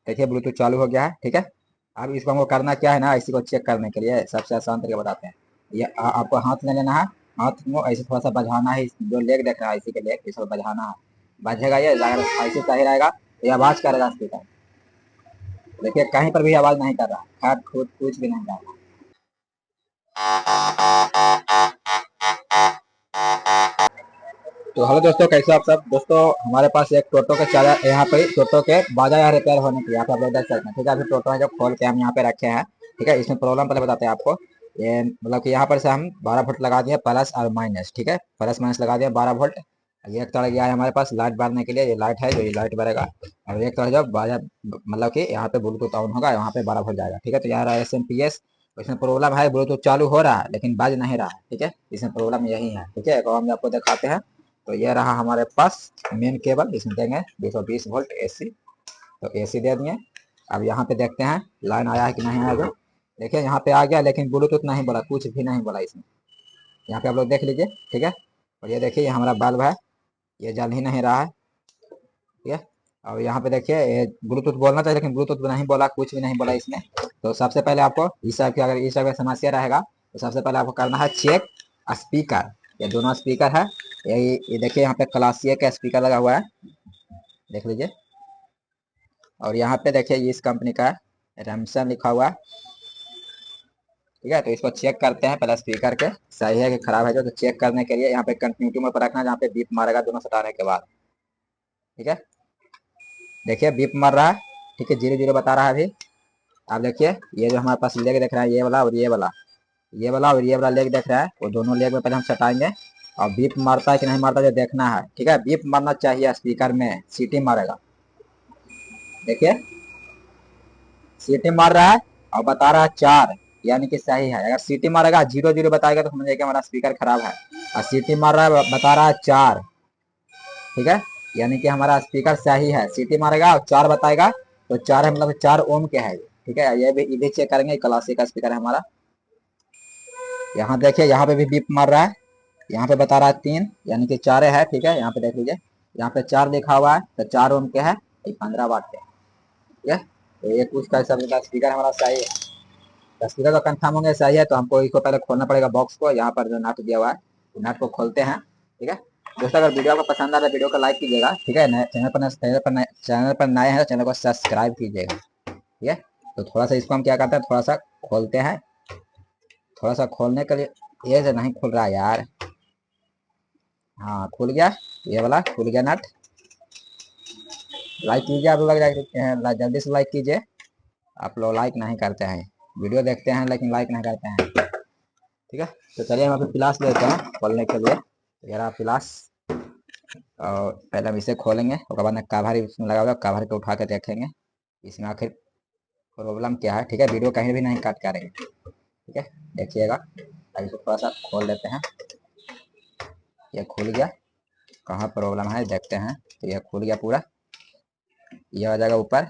देखिए ब्लूटूथ चालू हो गया है, ठीक है। अब इसको हमको करना क्या है ना, इसी को चेक करने के लिए सबसे आसान तरीका बताते हैं। ये आपको हाथ में लेना है, हाथ को ऐसे थोड़ा सा बजाना है, जो लेग देख रहा है इसी के लेग इसको बजाना है, बजेगा ये अगर ऐसे सही रहेगा तो ये आवाज करेगा स्पीकर। देखिए कहीं पर भी आवाज नहीं कर रहा, खट खुट कुछ भी नहीं कर रहा। तो हेलो दोस्तों, कैसे आप सब दोस्तों। हमारे पास एक टोटो के चार्जर यहाँ पे, टोटो के बाजा यहाँ रिपेयर होने के लिए यहाँ पे आप लोग देख सकते हैं, ठीक है। अभी टोटो है जो खोल के हम यहाँ पे रखे हैं, ठीक है। इसमें प्रॉब्लम पहले बताते हैं आपको। ये मतलब कि यहाँ पर से हम 12 वोल्ट लगा दिए, प्लस और माइनस, ठीक है। प्लस माइनस लगा दिए 12 वोल्ट। ये एक तरह गया है हमारे पास लाइट बारने के लिए, ये लाइट है जो ये लाइट बरेगा। और एक तरह जब बाजा मतलब कि यहाँ पे ब्लूटूथ ऑन होगा, यहाँ पे 12 वोल्ट जाएगा, ठीक है। तो यहाँ रहा SMP इसमें प्रॉब्लम है, ब्लूटूथ चालू हो रहा है लेकिन बाज नहीं रहा है, ठीक है। इसमें प्रॉब्लम यही है, ठीक है। तो हम आपको दिखाते हैं। तो ये रहा हमारे पास मेन केबल, इसमें देंगे 220 वोल्ट AC। तो AC दे दिए। अब यहाँ पे देखते हैं लाइन आया है कि नहीं आया। जो देखिए यहाँ पे आ गया लेकिन ब्लूटूथ नहीं बोला, कुछ भी नहीं बोला इसमें। यहाँ पे आप लोग देख लीजिए, ठीक है। और ये देखिए ये हमारा बल्ब है, ये जल ही नहीं रहा है, ठीक है। और यहाँ पे देखिए ये ब्लूटूथ बोलना चाहिए लेकिन ब्लूटूथ नहीं बोला, कुछ भी नहीं बोला इसमें। तो सबसे पहले आपको इस टाइप की अगर इस टाइप का समस्या रहेगा तो सबसे पहले आपको करना है चेक स्पीकर। ये दोनों स्पीकर है, ये देखिए यहाँ पे क्लासिक का स्पीकर लगा हुआ है, देख लीजिए। और यहाँ पे देखिए ये इस कंपनी का रैमसन लिखा हुआ है, ठीक है। तो इसको चेक करते हैं पहले स्पीकर के सही है कि खराब है जो। तो चेक करने के लिए यहाँ पे कंटिन्यूटी मोड पर रखना है, जहाँ पे बीप मारेगा दोनों सटाने के बाद, ठीक है। देखिए बीप मार रहा है, ठीक है, 0 0 बता रहा है अभी। आप देखिए ये जो हमारे पास लेग देख रहा है, ये वाला और ये वाला, ये वाला और ये वाला लेग देख रहा है, वो दोनों लेग में पहले हम सटाएंगे। और बीप मारता है कि नहीं मारता जो देखना है, ठीक है। बीप मारना चाहिए स्पीकर में, सीटी मारेगा, देखिए सीटी मार रहा है और बता रहा है 4, यानी कि सही है। अगर सीटी मारेगा 0 0 बताएगा तो समझिए कि हमारा स्पीकर खराब है। और सीटी मार रहा है बता रहा है 4, ठीक है, यानी कि हमारा स्पीकर सही है। सीटी मारेगा और 4 बताएगा तो 4 है, मतलब 4 ओम के है, ठीक है। ये भी चेक करेंगे, क्लासिक का स्पीकर है हमारा। यहाँ देखिए यहाँ पे भी बीप मार रहा है, यहाँ पे बता रहा है 3, यानी कि 4 है, ठीक है। यहाँ पे देख लीजिए यहाँ पे 4 लिखा हुआ है, तो 4 ओम के है, 15 वाट के, ठीक है। तो ये कुछ का स्पीकर हमारा सही है। तो स्पीकर का कंफर्म होंगे सही है तो हमको इसको पहले खोलना पड़ेगा बॉक्स को, यहाँ पर जो नट दिया हुआ है नट को खोलते हैं, ठीक है। दोस्तों अगर वीडियो आपको पसंद आ रहा है वीडियो को लाइक कीजिएगा, ठीक है। चैनल पर नए हैं तो चैनल को सब्सक्राइब कीजिएगा, ठीक है। तो थोड़ा सा इसको हम क्या करते हैं, थोड़ा सा खोलते हैं। थोड़ा सा खोलने के लिए ये से नहीं खुल रहा यार। हाँ खुल गया, ये वाला खुल गया नट। लाइक कीजिए आप लोग, जल्दी से लाइक कीजिए। आप लोग लाइक नहीं करते हैं, वीडियो देखते हैं लेकिन लाइक नहीं करते हैं, ठीक है। तो चलिए हम यहाँ पे प्लास लेते हैं खोलने के लिए। ये रहा प्लास, और पहले हम इसे खोलेंगे, उसके बाद में कवर इसमें लगा हुआ, कवर को उठा के देखेंगे इसमें आखिर प्रॉब्लम क्या है, ठीक है। वीडियो कहीं भी नहीं काट करेंगे, ठीक है, देखिएगा। अब इसको थोड़ा सा खोल देते हैं, ये खुल गया। कहाँ प्रॉब्लम है देखते हैं। तो ये खुल गया पूरा, ये आ जाएगा ऊपर,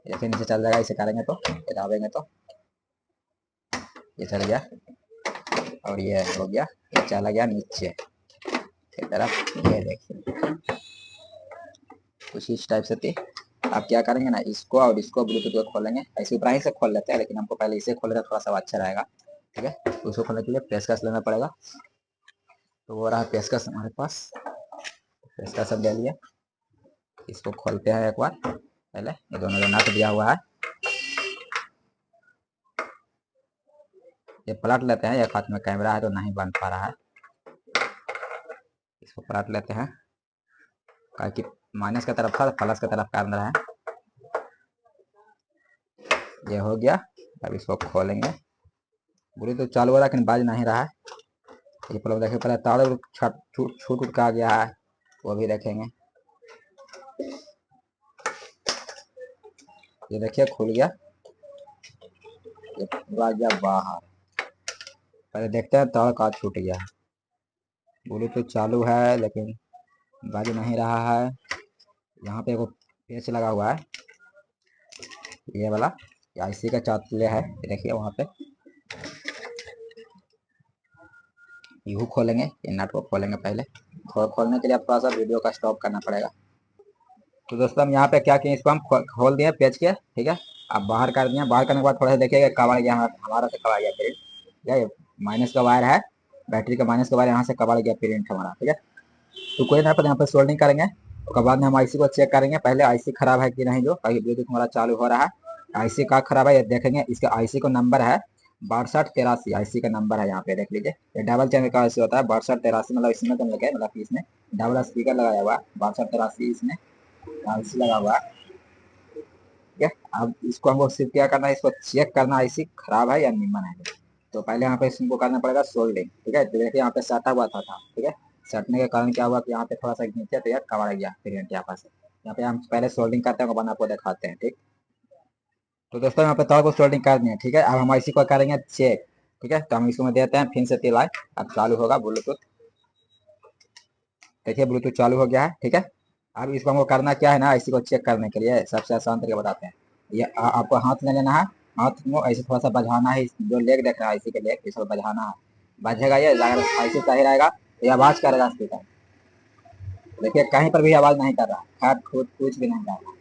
ये फिर नीचे चल जाएगा, इसे करेंगे तो ये दाबेंगे तो ये चल गया। और ये हो गया, ये चला गया नीचे की तरफ, ये देखिए कुछ इस टाइप से थी। आप क्या करेंगे ना, इसको और इसको ब्लूटूथ को खोलेंगे, ऐसे ऊपर ही से खोल लेते हैं लेकिन हमको पहले इसे खोलेगा थोड़ा सा अच्छा रहेगा, ठीक है। तो उसको खोलने के लिए पेचकस लेना पड़ेगा। तो वो रहा पेचकस हमारे पास, पेचकस सब ले लिए। इसको खोलते हैं एक बार पहले, ये दोनों जो नट दिया हुआ है ये पलट लेते हैं। एक हाथ में कैमरा है तो नहीं बन पा रहा है, इसको पलट लेते हैं ताकि माइनस की तरफ था प्लस की तरफ कर रहा है। ये हो गया। अब इसको खोलेंगे, बुरी तो चालू हो रहा है लेकिन बाज नहीं रहा है। ये प्रॉब्लम देखिए, पहले तार छूट का आ गया है, वो भी देखेंगे। ये देखिए खुल गया, ये पूरा गया बाहर। पहले देखते हैं तार का छूट गया है। ब्लूटूथ चालू है लेकिन बाज नहीं रहा है। यहाँ पे एक पेच लगा हुआ है, ये वाला या इसी का चातले है, देखिए वहाँ पे। यू खोलेंगे, ये नट को खोलेंगे पहले। खोलने के लिए थोड़ा सा वीडियो का स्टॉप करना पड़ेगा। तो दोस्तों हम यहाँ पे क्या किए, इसको हम खोल दिए पेज के, ठीक है। अब बाहर कर दिए, बाहर करने के बाद थोड़ा सा देखिएगा कवर गया हमारा से कवर गया प्रिंट, ठीक है। माइनस का वायर है, बैटरी का माइनस का वायर यहाँ से कवर गया प्रिंट हमारा, ठीक है। तो कोई ना, पर यहाँ पे सोल्डिंग करेंगे, उसके बाद में हम आईसी को चेक करेंगे। पहले आईसी खराब है कि नहीं, जो कहीं ब्लूटूथ हमारा चालू हो रहा है, आईसी का खराब है ये देखेंगे। इसका आईसी का नंबर है 6283, आईसी का नंबर है, यहाँ पे देख लीजिए। ये डबल चैनल का आईसी होता है 6283, मतलब इसमें तो लगे, मतलब इसमें डबल स्पीकर लगाया हुआ है 6283, इसमें आईसी लगा हुआ है, ठीक है। अब इसको हमको सिर्फ क्या करना है, इसको चेक करना आईसी खराब है या निम्न है। तो पहले यहाँ पे इसको करना पड़ेगा सोल्डिंग, ठीक है। तो देखिए यहाँ पे सटा हुआ था, ठीक है। सटने के कारण क्या हुआ कि यहाँ पे थोड़ा सा नीचे तो यार कवर गया प्रिंट यहाँ पर से। यहाँ पे हम पहले सोल्डिंग करते हैं, आपको दिखाते हैं, ठीक। तो दोस्तों यहाँ पे तार को सोल्डिंग कर दिए, ठीक है। अब हम इसी को करेंगे चेक, ठीक है। तो हम इसको में देते हैं फिर से तिलाई, अब चालू होगा ब्लूटूथ, देखिए ब्लूटूथ चालू हो गया है, ठीक है। अब इसको हमको करना क्या है ना, इसी को चेक करने के लिए सबसे आसान तरीका बताते हैं। ये आपको हाथ में लेना है, हाथ को ऐसे थोड़ा सा बजाना है, जो लेग देख रहा है इसी के लेग, इसको बजाना है, बजेगा ये अगर ऐसे सही रहेगा तो ये आवाज करेगा स्पीकर, देखिए कहीं पर भी आवाज नहीं कर रहा, खैर खुद कुछ भी नहीं कर रहा,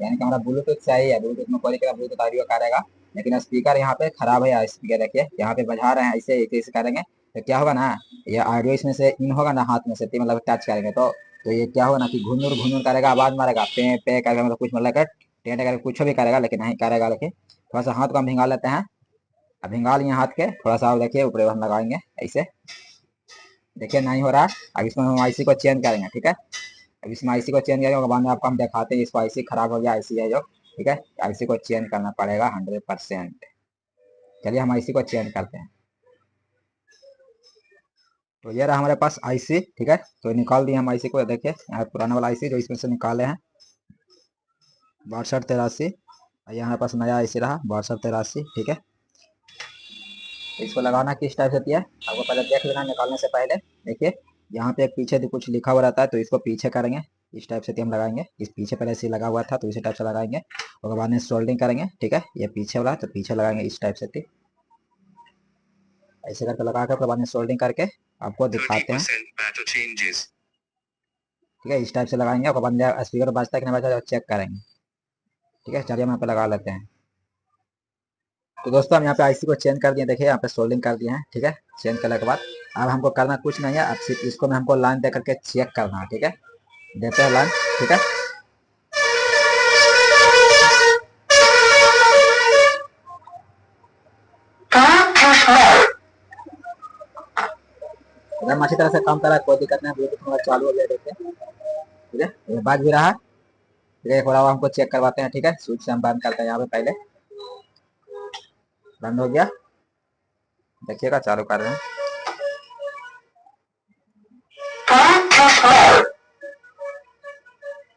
यानी कि हमारा ब्लूटूथ सही है, ब्लूटूथ में कोई दिक्कत, ब्लूटूथ ऑडियो करेगा। लेकिन स्पीकर यहाँ पे खराब है, स्पीकर देखिए यहाँ पे बजा रहे हैं, ऐसे करेंगे तो क्या होगा ना, ये ऑडियो इसमें से इन होगा ना, हाथ में से मतलब टच करेंगे तो ये क्या होगा ना कि घुनुर घुनुर करेगा, आवाज मारेगा, पे पे करेगा, मतलब कुछ मतलब टेंट करेगा, कुछ भी करेगा, लेकिन नहीं करेगा। लेकिन थोड़ा सा हाथ को हम भिंगा लेते हैं, अब भिंगा लिए हाथ के, थोड़ा सा देखिए ऊपर हम लगाएंगे ऐसे, देखिए नहीं हो रहा। अब इसमें हम आईसी को चेंज करेंगे, ठीक है। अब इसमें आईसी को चेंज करेंगे, बाद में आपको हम दिखाते हैं, इसको आईसी खराब हो गया, आईसी है जो, ठीक है। आईसी को चेंज करना पड़ेगा 100%। चलिए हम आईसी को चेंज करते हैं। तो ये रहा हमारे पास आईसी, ठीक है। तो निकाल दिए हम आईसी को, देखिए यहाँ पुराना वाला आईसी जो इसमें से निकाले हैं 6283, ये हमारे पास नया आईसी रहा 6283, ठीक है। तो इसको लगाना किस टाइप से दिया है आपको पहले देख लेना, निकालने से पहले देखिए यहाँ पे पीछे भी कुछ लिखा हुआ रहता है, तो इसको पीछे करेंगे, इस टाइप से हम लगाएंगे, इस पीछे पहले से लगा हुआ था तो इसी टाइप से लगाएंगे, और बाद में सोल्डिंग करेंगे, ठीक है। ये पीछे वाला तो पीछे लगाएंगे इस टाइप से, ठीक, ऐसे करके लगा कर बाद में सोल्डिंग करके आपको दिखाते हैं, ठीक है। इस टाइप से लगाएंगे और बाद में स्पीकर बजता है कि नहीं बजता चेक करेंगे, ठीक है। चलिए हम यहाँ पे लगा लेते हैं। तो दोस्तों हम यहाँ पे आईसी को चेंज कर दिए, देखिए यहाँ पे सोल्डिंग कर दिए हैं, ठीक है। चेंज करने के बाद अब हमको करना कुछ नहीं है, अब सिर्फ इसको में हमको लाइन दे करके चेक करना है, ठीक है। देते हैं लाइन, ठीक है। एकदम अच्छी तरह से काम कर रहा है, कोई दिक्कत नहीं, ब्लूटूथ हमारा चालू हो गया, देखिए, ठीक है। ये बाज भी रहा है, ठीक है। थोड़ा हमको चेक करवाते हैं, ठीक है। स्विच से हम बंद करते हैं, यहाँ पे पहले बंद हो गया, देखिएगा चालू कर रहे हैं।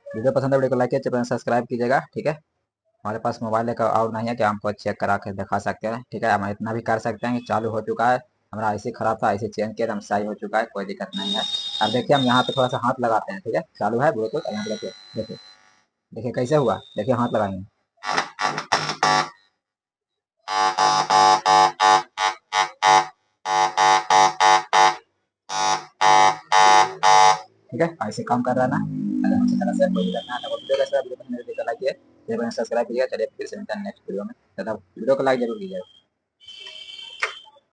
वीडियो पसंद है वीडियो को लाइक कीजिए, सब्सक्राइब कीजिएगा, ठीक है। हमारे पास मोबाइल का और नहीं है कि हमको चेक करा के दिखा सकते हैं, ठीक है। हम इतना भी कर सकते हैं कि चालू हो चुका है, हमारा आईसी खराब था, आईसी चेंज किया, हम सही हो चुका है, कोई दिक्कत नहीं है। अब देखिए हम यहाँ पे थोड़ा सा हाथ लगाते हैं, ठीक है। चालू है ब्लूटूथ, यहाँ पे देखिए, देखिए देखिए कैसे हुआ, देखिए हाथ लगाएंगे, ठीक है। ऐसे काम कर रहा है ना, अगर अच्छी तरह से कोई दिक्कत ना है तो वीडियो कैसा वीडियो को मेरे वीडियो को लाइक कीजिए, सब्सक्राइब कीजिए। चलिए फिर से मिलते हैं नेक्स्ट वीडियो में, तब वीडियो को लाइक जरूर कीजिए।